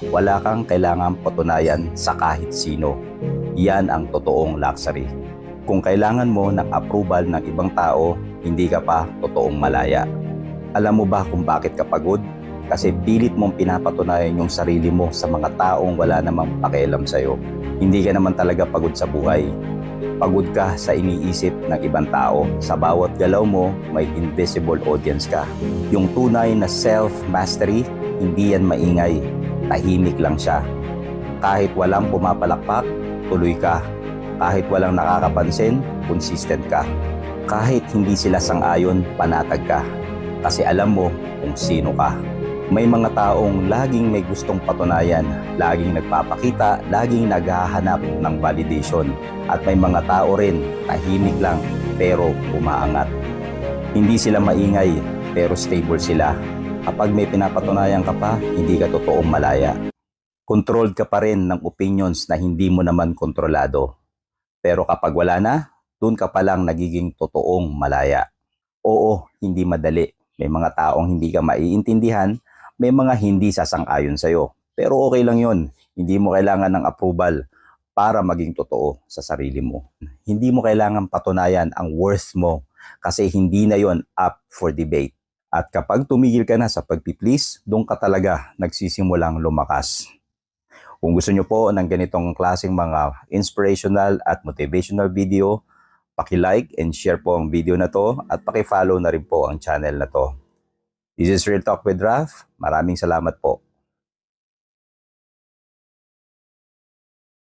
Wala kang kailangang patunayan sa kahit sino. Yan ang totoong luxury. Kung kailangan mo ng approval ng ibang tao, hindi ka pa totoong malaya. Alam mo ba kung bakit ka pagod? Kasi pilit mong pinapatunayan yung sarili mo sa mga taong wala namang pakialam sa'yo. Hindi ka naman talaga pagod sa buhay. Pagod ka sa iniisip ng ibang tao. Sa bawat galaw mo, may invisible audience ka. Yung tunay na self-mastery, hindi yan maingay. Tahimik lang siya. Kahit walang pumapalakpak, tuloy ka. Kahit walang nakakapansin, consistent ka. Kahit hindi sila sang-ayon, panatag ka. Kasi alam mo kung sino ka. May mga taong laging may gustong patunayan, laging nagpapakita, laging naghahanap ng validation. At may mga tao rin, tahimik lang pero umaangat. Hindi sila maingay pero stable sila. Kapag may pinapatunayan ka pa, hindi ka totoong malaya. Controlled ka pa rin ng opinions na hindi mo naman kontrolado. Pero kapag wala na, dun ka palang nagiging totoong malaya. Oo, hindi madali. May mga taong hindi ka maiintindihan, may mga hindi sasang-ayon sa'yo. Pero okay lang yon. Hindi mo kailangan ng approval para maging totoo sa sarili mo. Hindi mo kailangan patunayan ang worth mo kasi hindi na yon up for debate. At kapag tumigil ka na sa pagpiplease, doon ka talaga nagsisimulang lumakas. Kung gusto nyo po ng ganitong klaseng mga inspirational at motivational video, paki-like and share po ang video na to at paki-follow na rin po ang channel na to. This is Real Talk with Raf. Maraming salamat po.